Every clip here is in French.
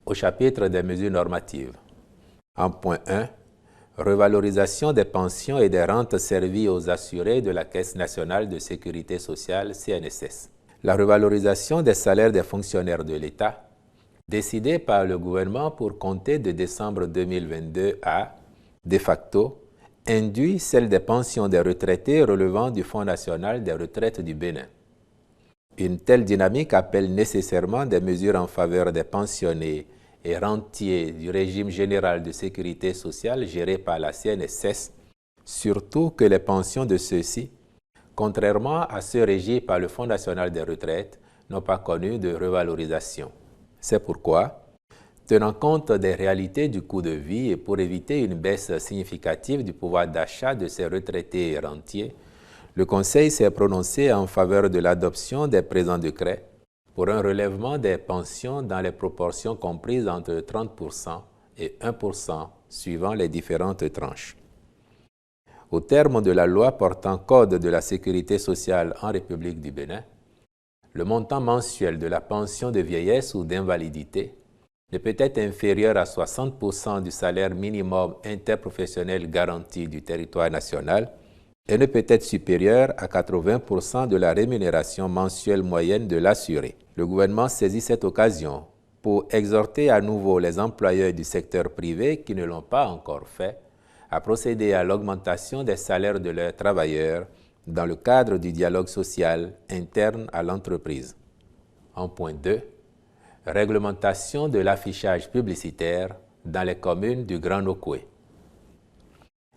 au chapitre des mesures normatives. En point 1, revalorisation des pensions et des rentes servies aux assurés de la Caisse nationale de sécurité sociale, CNSS. La revalorisation des salaires des fonctionnaires de l'État, décidée par le gouvernement pour compter de décembre 2022 a, de facto, induit celle des pensions des retraités relevant du Fonds national des retraites du Bénin. Une telle dynamique appelle nécessairement des mesures en faveur des pensionnés et rentiers du régime général de sécurité sociale géré par la CNSS, surtout que les pensions de ceux-ci, contrairement à ceux régis par le Fonds national des retraites, n'ont pas connu de revalorisation. C'est pourquoi, tenant compte des réalités du coût de vie et pour éviter une baisse significative du pouvoir d'achat de ces retraités et rentiers, le Conseil s'est prononcé en faveur de l'adoption des présents décrets pour un relèvement des pensions dans les proportions comprises entre 30% et 1% suivant les différentes tranches. Au terme de la loi portant Code de la sécurité sociale en République du Bénin, le montant mensuel de la pension de vieillesse ou d'invalidité ne peut être inférieur à 60% du salaire minimum interprofessionnel garanti du territoire national et ne peut être supérieur à 80% de la rémunération mensuelle moyenne de l'assuré. Le gouvernement saisit cette occasion pour exhorter à nouveau les employeurs du secteur privé qui ne l'ont pas encore fait à procéder à l'augmentation des salaires de leurs travailleurs dans le cadre du dialogue social interne à l'entreprise. En point 2, réglementation de l'affichage publicitaire dans les communes du Grand Nokoué.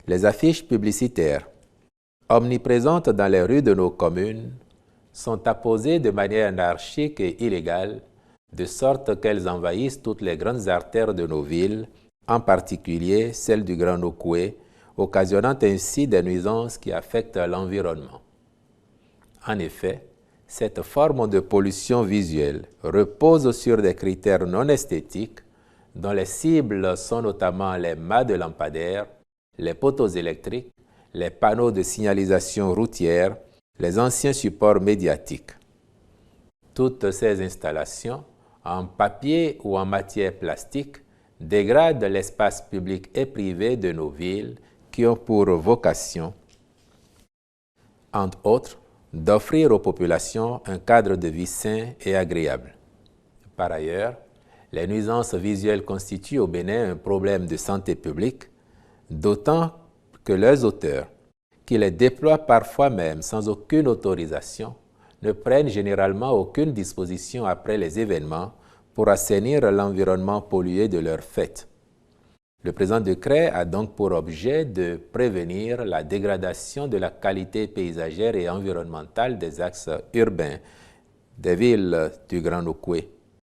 Les affiches publicitaires, omniprésentes dans les rues de nos communes, sont apposées de manière anarchique et illégale, de sorte qu'elles envahissent toutes les grandes artères de nos villes, en particulier celle du Grand Nokoué, occasionnant ainsi des nuisances qui affectent l'environnement. En effet, cette forme de pollution visuelle repose sur des critères non esthétiques dont les cibles sont notamment les mâts de lampadaires, les poteaux électriques, les panneaux de signalisation routière, les anciens supports médiatiques. Toutes ces installations, en papier ou en matière plastique, dégradent l'espace public et privé de nos villes qui ont pour vocation, entre autres, d'offrir aux populations un cadre de vie sain et agréable. Par ailleurs, les nuisances visuelles constituent au Bénin un problème de santé publique, d'autant que leurs auteurs, qui les déploient parfois même sans aucune autorisation, ne prennent généralement aucune disposition après les événements pour assainir l'environnement pollué de leurs fêtes. Le présent décret a donc pour objet de prévenir la dégradation de la qualité paysagère et environnementale des axes urbains des villes du Grand Nokoué,